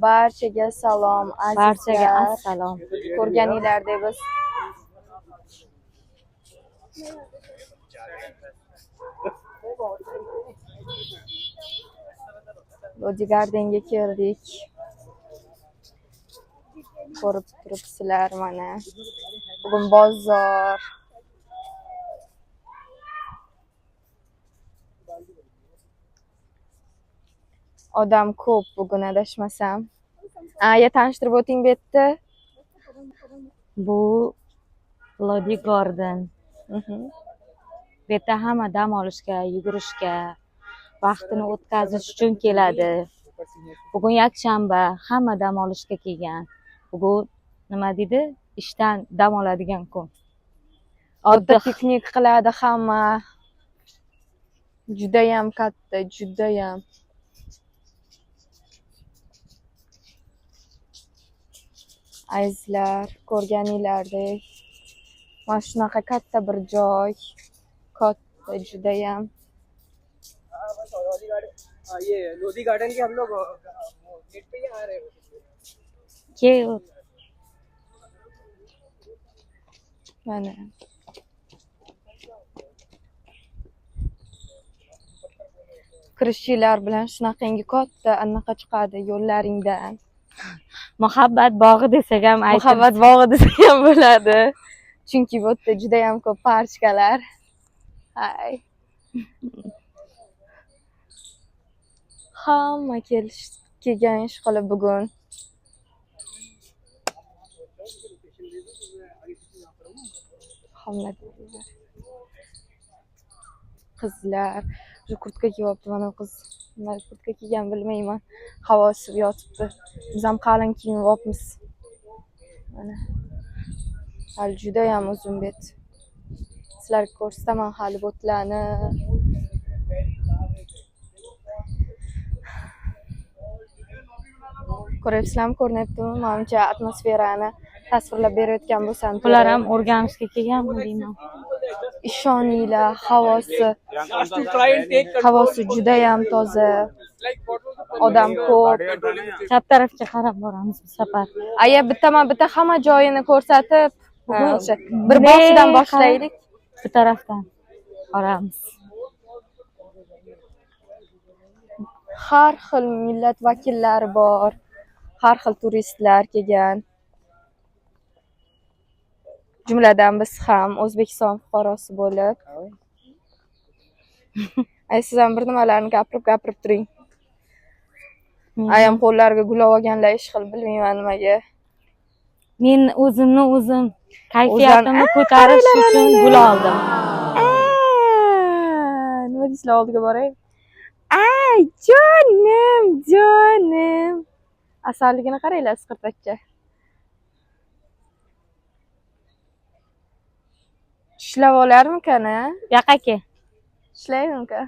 Barchaga salom Barchaga azizlar. assalom. Ko'rganinglardek biz Lodi Gardenga keldik. Ko'rib turibsizlar mana. Bugun bozor. Odam ko'p bugun adashmasam. Ya tanishtirib o'ting bu yerda. Bu Lodi Garden. Bu yerda hamma dam olishga, yugurishga, vaqtini o'tkazish uchun keladi. Bugun yakshanba, hamma dam olishga kelgan. Bugun nima deydi? Ishdan dam oladigan kun. Odda piknik qiladi hamma. Judayam katta, judayam. Azizlar, ko'rganinglardek mana shunaqa katta bir joy. Katta judayam. ये लोधी गार्डन के हम लोग गेट पे ही आ रहे हैं Mana. Kirishchilar bilan shunaqangi katta anaqa chiqadi yo'llaringdan. Muhabbat bog'i desak ham aytib. Muhabbat bog'i desak ham bo'ladi. Chunki bu yerda juda ham ko'p parchkalar. Hay. Hamma kelgan ish qilib bugun. Hamma qizlar shu kurtka kiyapti, mana qiz nima kurtka kiygan bilmayman. Havo isib yotibdi. Biz ham qalin kiyinibmiz. Mana. Hali juda ham uzun bet. Sizlarga ko'rsataman hali botlarni. Ko'ryapsizlarmi, ko'rinyaptimi? Menimcha atmosferani tasvirlab berayotgan bo'lsam, Ular ham o'rganishga kelganmi deyman. Ishoninglar, havosi juda ham toza. Odam ko'p. Chap tarafga qarab boramiz bu safar. Bitta hamma joyini ko'rsatib, o'sha bir boshidan boshlaylik. Bu tarafdan boramiz. Har xil millat vakillari bor. Har xil turistlar kelgan. Jumladan biz ham O'zbekiston fuqarosi bo'lib. Siz ham bir nimalarni gapirib turing. Ayam qo'llariga gulov olganlar ish qil, bilmayman nimaga. Men o'zimni o'zim kayfiyatimni ko'tarish uchun gul oldim. Nima deysizlar, oldiga boray. Ay, jonim. Asalligini qaranglar, siqirtachcha. Ishlab olarmikan, a? Yoqaki. Ishlaymikan.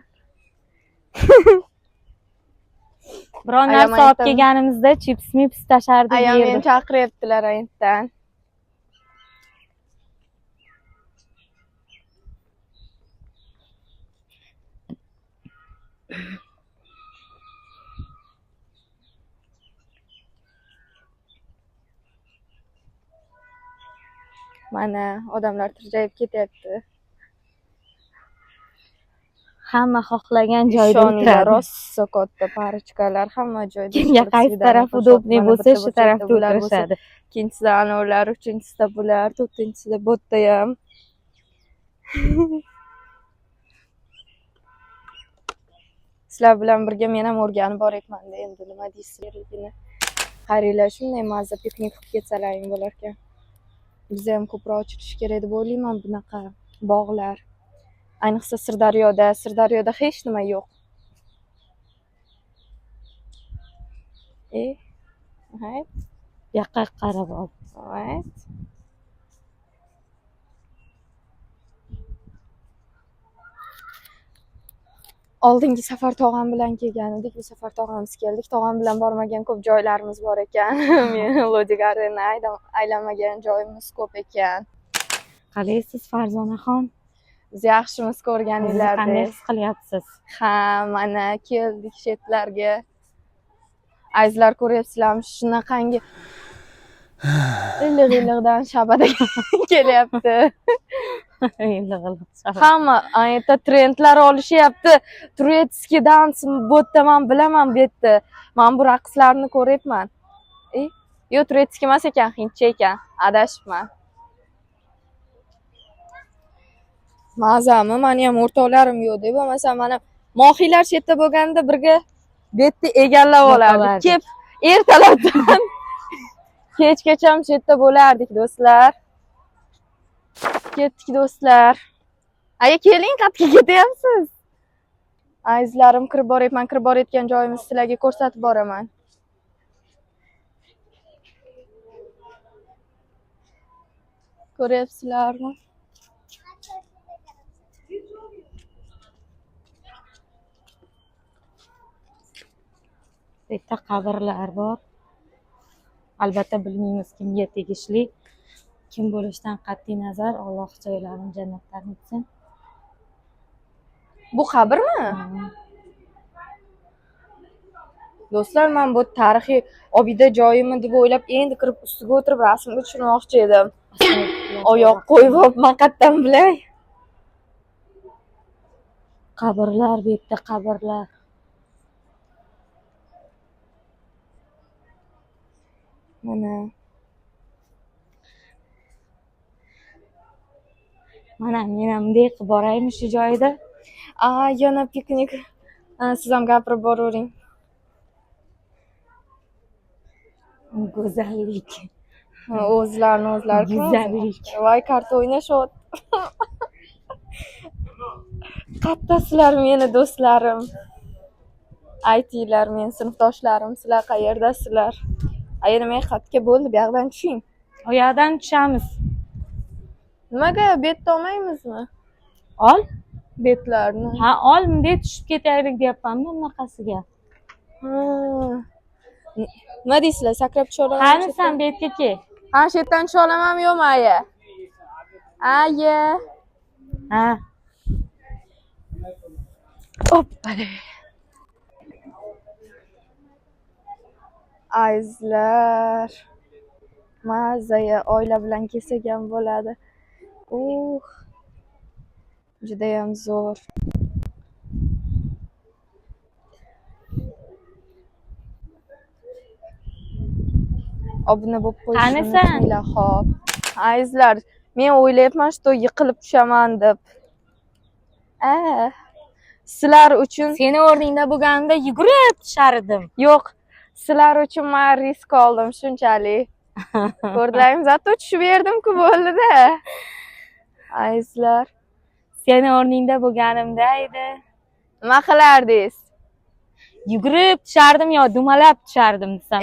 Biron narsa olib kelganimizda chips tashardik yerda. yerda. Meni chaqiryaptilar aytdan. Mana odamlar tirjayib ketyapti. Hamma xohlagan joyda o'tiradi. Rosa katta parchkalar hamma joyda. Kimga qaysi taraf udobli bo'lsa, shu tarafda o'tirishadi. Ikkinchisida anovlar, uchinchisida bular, to'rtinchisida botda ham. Sizlar bilan birga men ham o'rganib boryapman-da, endi nima deysizlar? Qaranglar, shunday mazza piknik qilib ketsalaring bo'lar ekan. Bizda ham ko'proq ochilish kerak deb o'ylayman bunaqa bog'lar. Ayniqsa Sirdaryoda hech nima yo'q. Hayt. Yoqqa qarab ol. Hayt. Oldingi safar tog'am bilan kelgan edik, bu safar tog'amiz keldik. Tog'am bilan bormagan ko'p joylarimiz bor ekan. Men Lodi Gardenni aylanmagan joyimiz ko'p ekan. Qalaysiz Farzonaxon? Biz yaxshimiz, ko'rganinglardek. Qanday his qilyapsiz? Ha, mana keldik shetlarga. Azizlar ko'ryapsizlarmi? Shunaqangi illig'dan shabada kelyapti. Hamma ayta trendlar olishyapti. Turetskiy dans bu yerda men bilaman bu yerda. Men bu raqslarni ko'ryapman. Yo'q, Turetskiy emas ekan, hindcha ekan. Adashibman. Mazami, meni ham o'rtoqlarim yo'q deb, bo'lmasa mana mohiylar chetda bo'lganda birga betni egallab olardik. Kep ertalabdan kechgacha chetda bo'lardik, do'stlar. Ketdik, do'stlar. Aya, keling, qatga ketyapsiz. Azizlarim, kirib boryapman. Kirib borayotgan joyimizni sizlarga ko'rsatib boraman. Ko'ryapsizlarmi? Bu yerda qabrlar bor. Albatta bilmaymiz kimga tegishli. Kim bo'lishidan qat'iy nazar, Alloh joylarini jannatdan etsin. Bu qabrmi? Do'stlar, men bu tarixiy obida joyimi deb o'ylab, endi kirib ustiga o'tirib rasmga tushirmoqchi edim. Oyoq qo'yib olibman, qatdan bilay. Qabrlar, bu yerda qabrlar. Mana men ham bunday qilib boraymi shu joyda? Yana piknik. Siz ham gapirib boravering. Go'zallik. O'zlari Go'zallik. Voy, karta o'ynashyapti. Qayerdasizlar meni do'stlarim? Aytinglar, men sinfdoshlarim, sizlar qayerdasizlar? Nima xatga bo'ldi, bu yoqdan tushing. O yoqdan tushamiz. Nimaga bet olmaymizmi? Ol. Betlarni. Ha, ol, bunday tushib ketaylik deyapman-da bunaqasiga. Nima deysizlar? Sakrab tusha olamanmi? Qani sen betga kel. Ha, shu yerdan tusha olamanmi yo'qmi, aya? Aya. Ha. Oppale. Azizlar. Mazaya oila bilan kelsak ham bo'ladi. Juda ham zo'r. Obuna bo'lib qo'yishni unutmanglar, xo'p. Azizlar, men o'ylayapman, shu yiqilib tushaman deb. Sizlar uchun Seni o'rningda bo'lganimda yugurib tushardim. Yo'q, sizlar uchun men risk oldim shunchalik. Ko'rdingizmi? Zato tushib berdim-ku, bo'ldi-da. Azizlar, Seni o'rningda bo'lganimda edi. nima qilardingiz? Yugurib tushardim yo dumalab tushardim desam.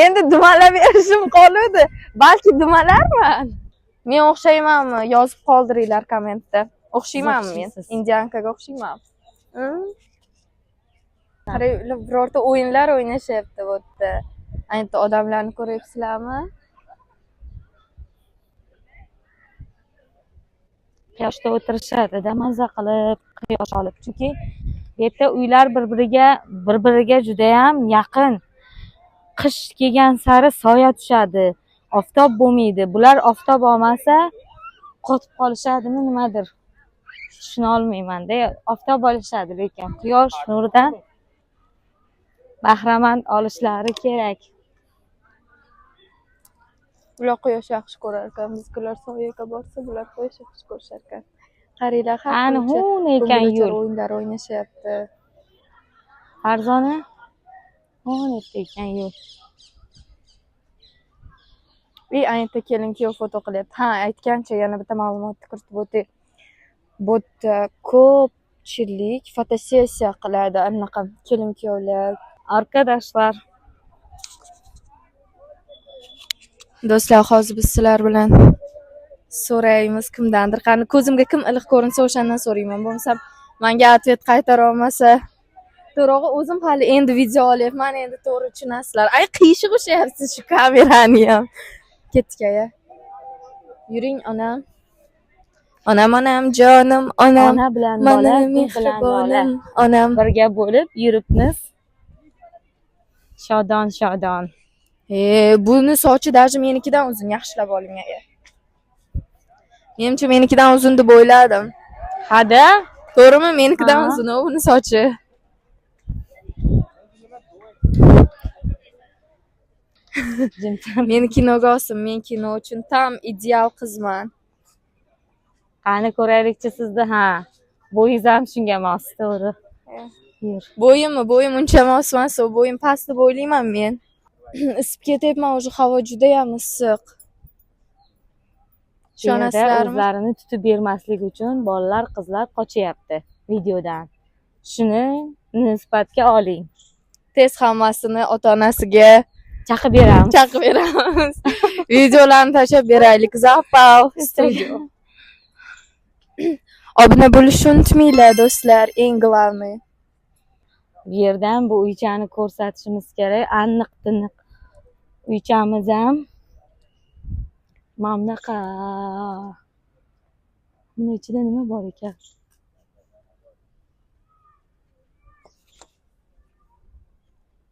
Endi dumalab berishim qoluvdi. Balki dumalarman. Men o'xshaymanmi? Yozib qoldiringlar kommentda. O'xshaymanmi men? Indiankaga o'xshaymanmi? Qarang, birorta o'yinlar o'ynashyapti bu yerda. Ayni odamlarni ko'ryapsizlarmi? Quyoshda o'tirishadi-da, maza qilib, quyosh olib. Chunki bu yerda uylar bir-biriga juda ham yaqin. Qish kelgan sari soya tushadi. Oftob bo'lmaydi. Bular oftob olmasa qotib qolishadimi nimadir? Tushuna olmayman-da. Oftob olishadi, lekin quyosh nuridan bahramand olishlari kerak. Ular quyosh yaxshi ko'rar ekan, bizlar soyaga borsa, bular quyosh yaxshi ko'rishar ekan. Qaranglar, har Huni ekan yo'l. o'yinlar o'ynashyapti. Arzoni? Huni ekan yo'l. Ayta kelin-kuyov foto qilyapti. Ha, aytgancha yana bitta ma'lumotni kiritib o'tay. Bu yerda ko'pchilik fotosessiya qiladi, anaqa kelin-kuyovlar. Arkadaşlar. Do'stlar, hozir biz sizlar bilan so'raymiz kimdandir. Qani ko'zimga kim iliq ko'rinsa o'shandan so'rayman. Bo'lmasa menga atvet qaytara olmasa, to'g'ri, o'zim hali endi video olyapman, endi to'g'ri tushunasizlar. Qiyshiq o'shyapsiz shu kamerani ham. Ketdik aya. Yuring, onam. Onam, jonim, onam. Ona bilan bola, mehribonim, onam. birga bo'lib yuribmiz. Shodon, shodon. Buni sochi даже menikidan uzun, yaxshilab oling aka. Menimcha menikidan uzun deb o'yladim. Hada? To'g'rimi? Menikidan Ha. uzun buni sochi. Meni kinoga olsin, men kino uchun tam ideal qizman. Qani ko'raylikchi sizni, ha. Bo'yingiz ham shunga mos, to'g'ri. Yur. Bo'yim uncha mos emas, bo'yim past deb o'ylayman men. Isib ketyapman, o'zi havo juda ham issiq. Bu yerda Ishonasizlarmi? o'zlarini tutib bermaslik uchun bolalar, qizlar qochyapti videodan. Shuni nisbatga oling. Tez hammasini ota-onasiga Chaqib beramiz. chaqib beramiz. Videolarni tashlab beraylik. Zapal studio. Obuna bo'lishni unutmanglar do'stlar, eng главный. Bu yerdan bu uychani ko'rsatishimiz kerak. Aniq tiniq. Uychamiz ham mamlaqa. Buni ichida nima bor ekan?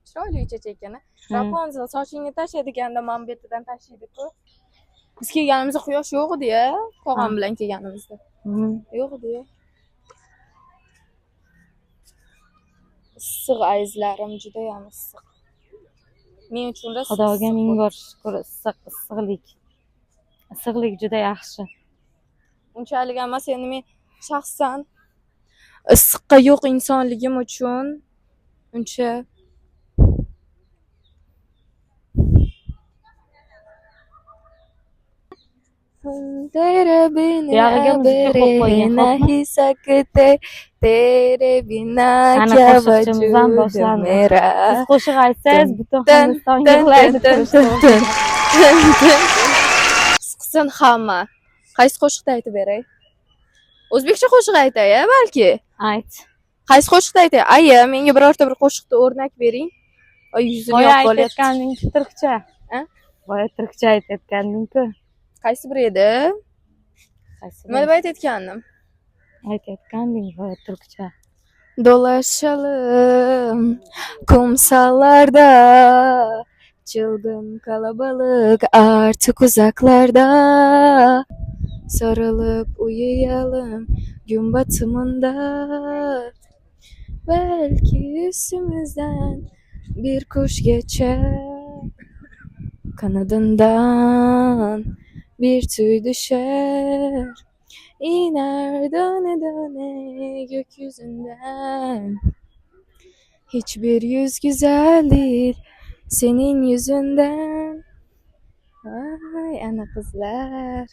Chiroyli uycha ekan. Rapunzel sochingga tashlaydiganda mana bu yerdan tashlaydi-ku. Biz kelganimizda quyosh yo'q edi-ya, tog'am bilan kelganimizda. Yo'q edi-ya. Issiq ayzlarim juda ham issiq. Men uchun da Xudoga ming bor shukr, issiqlik. Issiqlik juda yaxshi. unchalik emas, endi men shaxsan issiqqa yo'q insonligim uchun uncha Buyog'iga muzika qo'yib qo'ygan, xo'pmi? Ana qo'shiqchimiz ham boshlandi. Siz qo'shiq aytsangiz, butun Hindiston yig'laydi. Qisqasin hamma. Qaysi qo'shiqni aytib beray? O'zbekcha qo'shiq aytay-a, balki. Ayt. Qaysi qo'shiqni aytay? Aya, menga birorta bir qo'shiqni o'rnak bering. Oy, yuzini Boya yo'q bo'lyapti. aytayotganding turkcha. Ha? Boya turkcha aytayotganding-ku. Qaysi bir edi? Qaysi Nima deb aytayotgandim? aytayotganding boya turkcha. Dolaşalım kumsallarda, çılgın kalabalık artık uzaklarda. Sarılıp uyuyalım gün batımında. Belki üstümüzden bir kuş geçer, kanadından bir tüy düşer. İner döne döne gökyüzünden. Hiçbir yüz güzel değil senin yüzünden. Ay ana qizlar.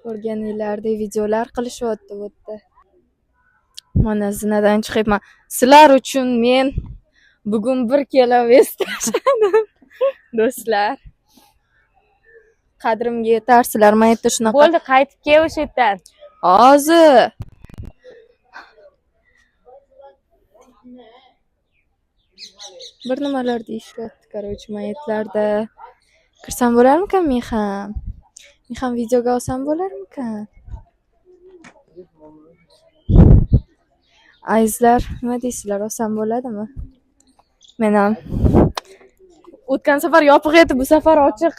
Ko'rganinglarda videolar qilishyapti bu yerda. Mana zinadan chiqyapman. Sizlar uchun men bugun 1 kilo vest tashladim. Do'stlar. Qadrimga yetarsizlar. Men yerda shunaqa. Bo'ldi, qaytib kel o'sha yerdan. Hozir. Bir nimalar deyishyapti, короче, mayitlarda. Kirsam bo'larmikan men ham? Men ham videoga olsam bo'larmikan? Azizlar, nima deysizlar? Olsam bo'ladimi? Men ham. O'tgan safar yopiq edi, bu safar ochiq.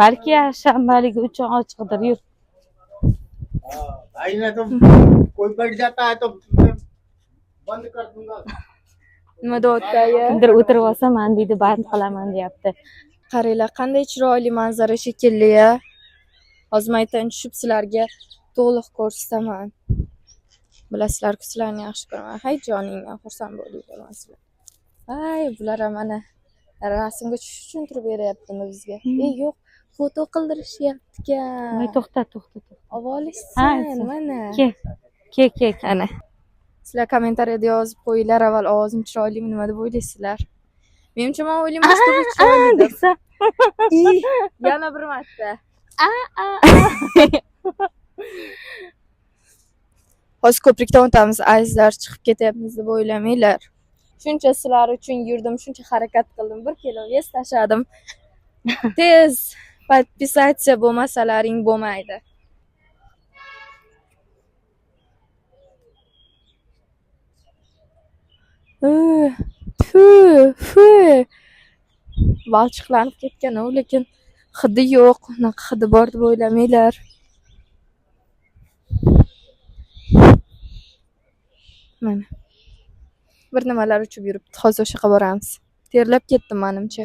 Balki shanbaligi uchun ochiqdir. Yur. भाई ने तो कोई बैठ जाता है तो मैं बंद कर दूंगा। Nima deyapti-ya? Kimdir o'tirib olsa, men deydi, band qilaman deyapti. Qaranglar, qanday chiroyli manzara shekilli-ya. Hozir maytdan tushib sizlarga to'liq ko'rsataman. Bilasizlar-ku, sizlarni yaxshi ko'raman. Hay joningdan xursand bo'ldim sizlar. Ay, bular ham mana rasmga tushish uchun turib beryaptimi bizga? Yo'q, foto qildirishyapti-kan. Voy, to'xta. Ovolishsin, mana. Ke. Ana. Sizlar kommentariyada yozib qo'yinglar, avval ovozim chiroylimi, nima deb o'ylaysizlar? Menimcha men o'ylayman, boshqa chiroyli deb. Yana bir marta. Hozir ko'prikdan o'tamiz, azizlar, chiqib ketyapmiz deb o'ylamanglar. Shuncha sizlar uchun yurdim, shuncha harakat qildim, 1 kilo vес tashladim. Tez podpisatsiya bo'lmasalaring bo'lmaydi. Fu, fu. Balchiqlanib ketgan u, lekin hidi yo'q. Unaqa hidi bor deb o'ylamanglar. Mana. Bir nimalar uchib yuribdi. Hozir o'sha yoqqa boramiz. Terlab ketdim menimcha.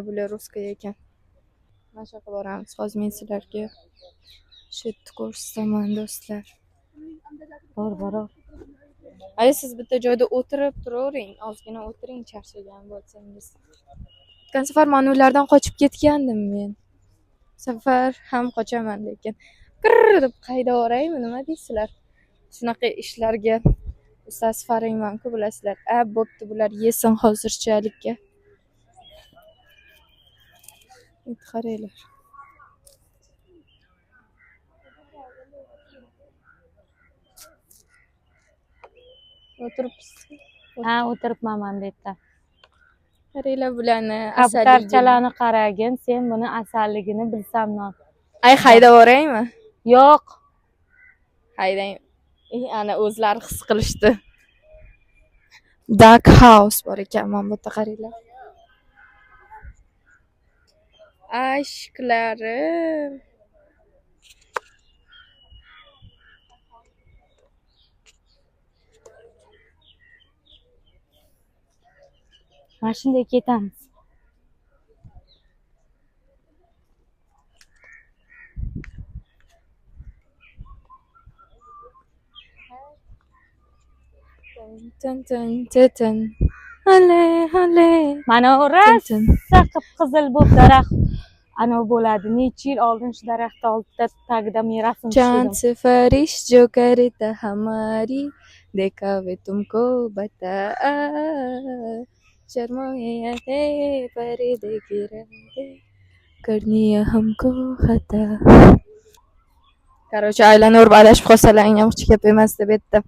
Bular ruskiy ekan. Mana shu yoqqa boramiz. Hozir men sizlarga shu yerni ko'rsataman do'stlar. Bor. Ay siz bitta joyda o'tirib turavering, ozgina o'tiring charchagan bo'lsangiz. O'tgan safar mana ulardan qochib ketgandim men. Safar ham qochaman lekin qirr deb qaydaveraymi, nima deysizlar? Shunaqa ishlarga ustasi faringman-ku, bilasizlar. Bo'pti, bular yesin hozirchalikka. Qaranglar. O'tiribsiz. Ha, o'tiribman men bu yerda. Qaranglar bularni Kaptarchalarni qaragin, sen buni asalligini bilsam non. Ay haydaveraymi? Yo'q. Haydang. Ana o'zlari his qilishdi. Dark House bor ekan, mana bu yerda qaranglar. Aşklarım. Mana shunday ketamiz. Tın. Ale. Mana u rosa qip-qizil bo'lib daraxt ana bo'ladi. Necha yil oldin shu daraxt oldida tagida men rasm Chand chizdim. sifarish jo karta hamari dekha ve tumko bata शर्माए है पर्दे गिराए करनी है हमको खता. Короче, aylanib adashib qolsalar yaxshi gap emas deb aytdim.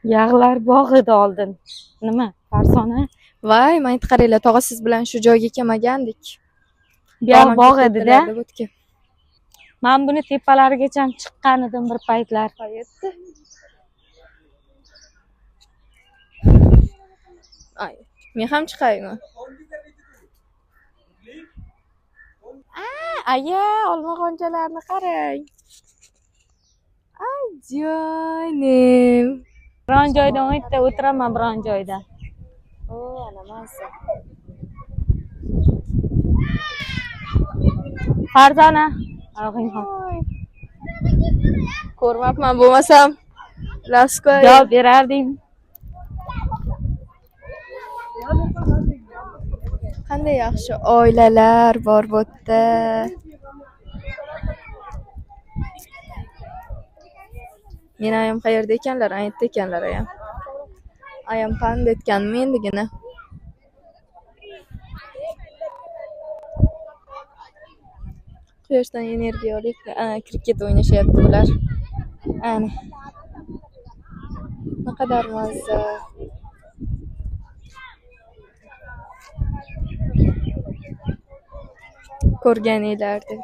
Yag'lar bog' edi oldin. Nima? Farsona? Voy, men qaranglar, tog'a siz bilan shu joyga kelmagandik. Bu bog' edi-da. O'tgan. Men buni tepalarigacha chiqqan edim bir paytlar. Qayerda? Ay, men ham chiqaymi? Aya, olma g'onchalarni qarang. Ay, jonim. Biron joyda o'tiraman biron joyda. Ana masa. Farzona, og'ing ham. Ko'rmabman, bo'lmasam laskoy. Javob berardim. Qanday yaxshi oilalar bor bu yerda. Men ayam qayerda ekanlar? Aytdi ekanlar ayam. Ayam qanday etganmi endigina? Quyoshdan energiya olib, kriket o'ynashyapti ular. Ana. Naqadar mazza. Ko'rganinglardi.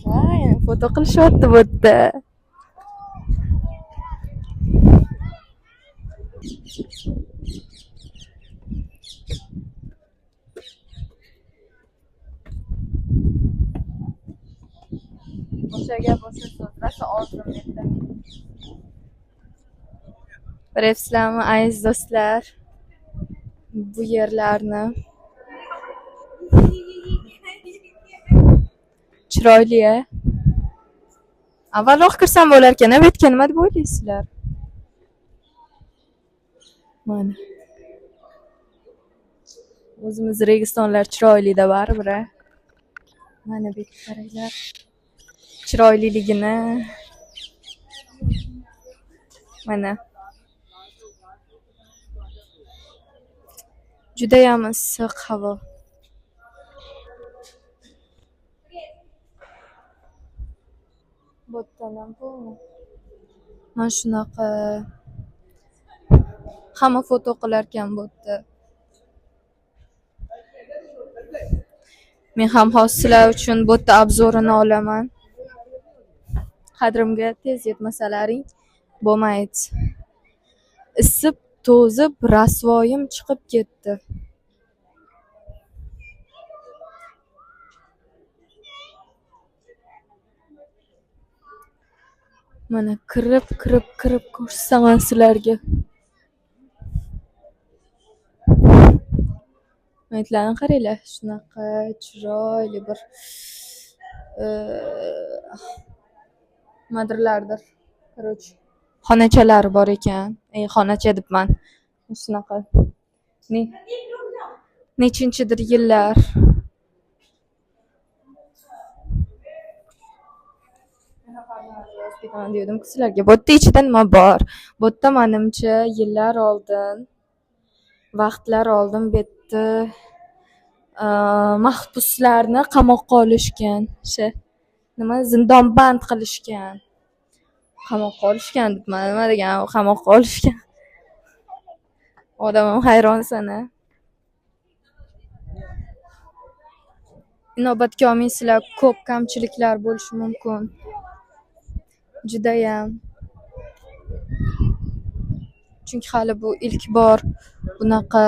Voy, foto qilishyapti bu yerda. O'shaga bo'lsa so'zlasa oldim endi. Bilasizlarmi aziz do'stlar? Bu yerlarni chiroyli-a. Avvalroq kirsam bo'lar ekan, bu yerga nima deb o'ylaysizlar? Mana. O'zimiz Registonlar chiroyli-da baribir. Mana bu qaranglar. Chiroyliligini. Mana. Juda ham issiq havo. bo'tdan ham bo'lmi? Mana shunaqa hamma foto qilarkan bo'tda. Men ham hozir sizlar uchun bo'tda obzorini olaman. Qadrimga tez yetmasalaring bo'lmaydi. Isib, to'zib, rasvoyim chiqib ketdi. Mana kirib ko'rsaman sizlarga. Aytlarni qaranglar, shunaqa chiroyli bir nimadirlardir. Короче, xonachalari bor ekan. Xonacha debman. Shunaqa. Nechinchidir yillar. Dedim sizlarga. Bo'tda ichida nima bor? Bo'tda menimcha yillar oldin, vaqtlar oldin bu yerda mahbuslarni qamoqqa olishgan. Nima zindonband qilishgan. Qamoqqa olishgan debman. Nima degan? Qamoqqa olishgan. Odamim hayronsan-a. Inobatga olmaysizlar, ko'p kamchiliklar bo'lishi mumkin. Judayam. Chunki hali bu ilk bor bunaqa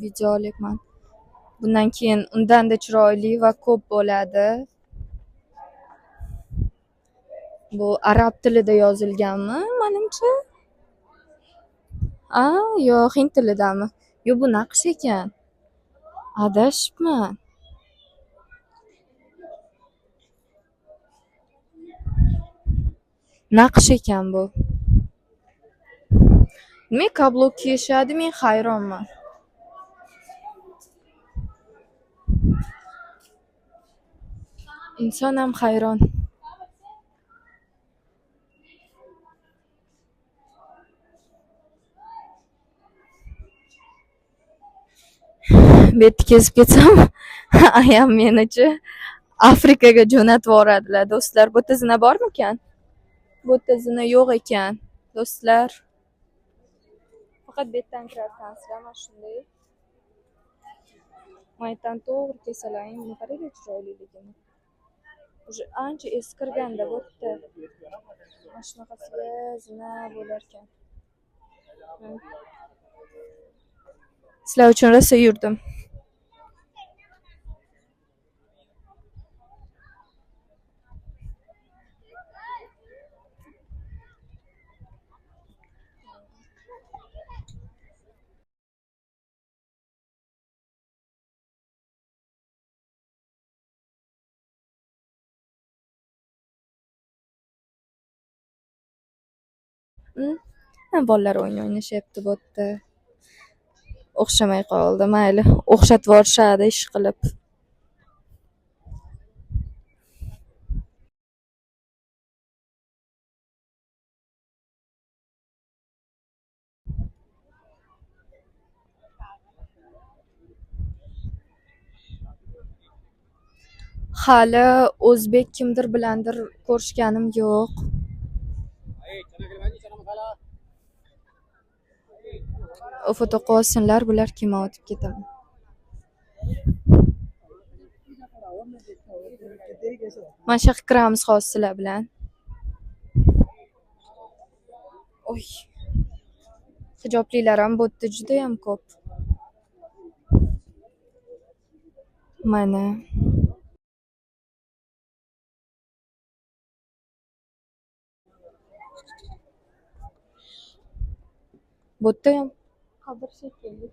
video olyapman. Bundan keyin undanda chiroyli va ko'p bo'ladi. Bu arab tilida yozilganmi, menimcha? Yo'q, hind tilidami? Yo'q, bu naqsh ekan. Adashibman. Naqsh ekan bu. Nima kablok kiyishadi, men hayronman. Inson ham hayron. Bet kesib ketsam, ayam menichi Afrikaga jo'natib yuboradilar. Do'stlar, bu yerda zina bormikan? Bu yerda zina yo'q ekan, do'stlar. Faqat betdan kirarkansizlar, mana shunday. Maytdan to'g'ri kesalaring, buni qaranglar chiroyliligini. Уже ancha eskirganda bu yerda. Mana shunaqasiga zina bo'lar ekan. Sizlar uchun rosa yurdim. Bolalar o'yin o'ynashyapti bu yerda. O'xshamay qoldi, mayli. O'xshatib yuborishadi ish qilib. Hali o'zbek kimdir bilandir ko'rishganim yo'q. Foto qilsinlar, bular kim o'tib ketaman. Mana shu yoqqa kiramiz hozir sizlar bilan. Oy. Hijoblilar ham bu yerda juda ham ko'p. Mana. Bu yerda ham qabr shekilli.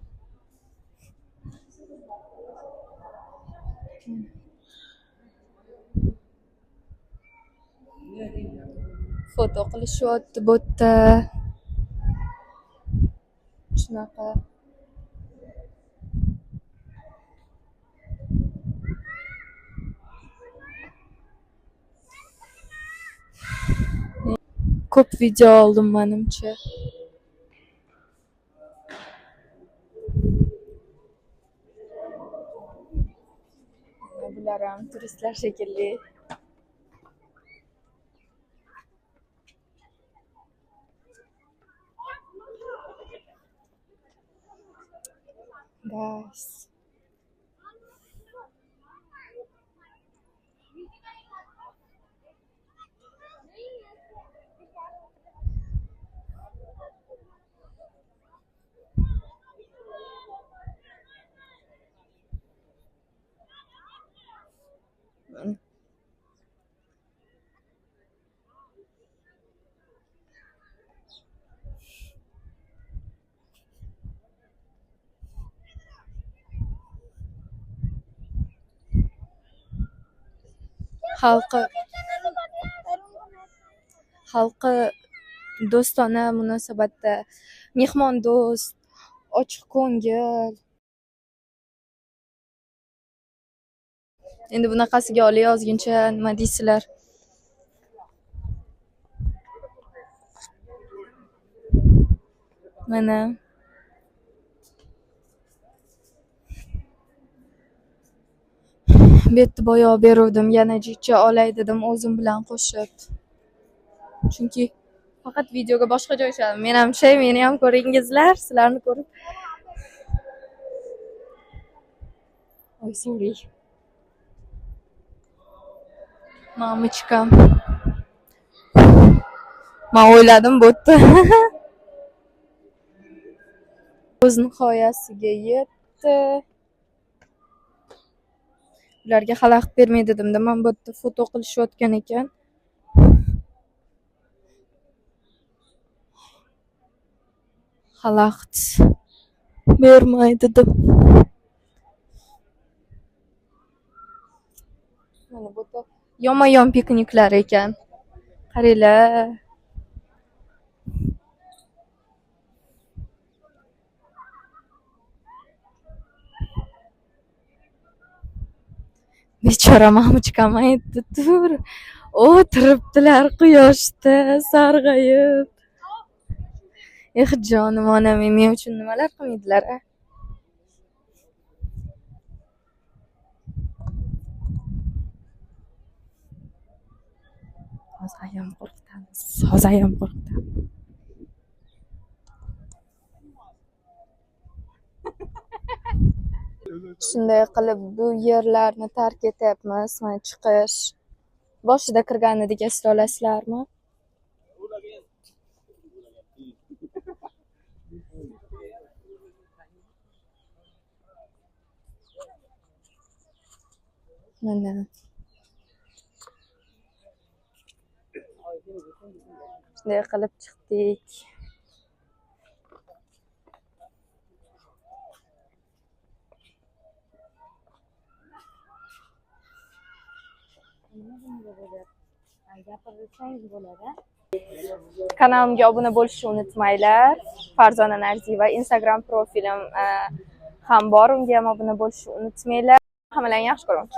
Foto qilishyapti bu yerda. Shunaqa. Ko'p video oldim menimcha. Bular ham turistlar shekilli. Nice. Xalqi do'stona munosabatda, mehmondo'st, ochiq ko'ngil. Endi bunaqasiga olib yozguncha nima deysizlar? Mana bu yerda boyoq beruvdim, yana jicha olay dedim o'zim bilan qo'shib. Chunki faqat videoga boshqacha o'xshadim. Menimcha, meni ham ko'ringizlar, sizlarni ko'rib. Oy, sorry. Mamichkam. Men o'yladim bu yerda. O'z nihoyasiga yetdi. Ularga xalaqit bermay dedim-da, men bu yerda foto qilishayotgan ekan. Xalaqit bermay dedim. Mana bu yerda yoma-yom pikniklar ekan. Qaranglar. Bechora mamichkam aytdi, tur. O'tiribdilar quyoshda sarg'ayib. Jonim onam, men uchun nimalar qilmaydilar a? Hozir ham qo'rqitamiz. Shunday qilib bu yerlarni tark etyapmiz. Mana chiqish. Boshida kirganidek esla olasizlarmi? Mana. Shunday qilib chiqdik. Kanalimga obuna bo'lishni unutmanglar. Farzona Narziyeva Instagram profilim ham bor, unga ham obuna bo'lishni unutmanglar. Hammalaring yaxshi ko'ring.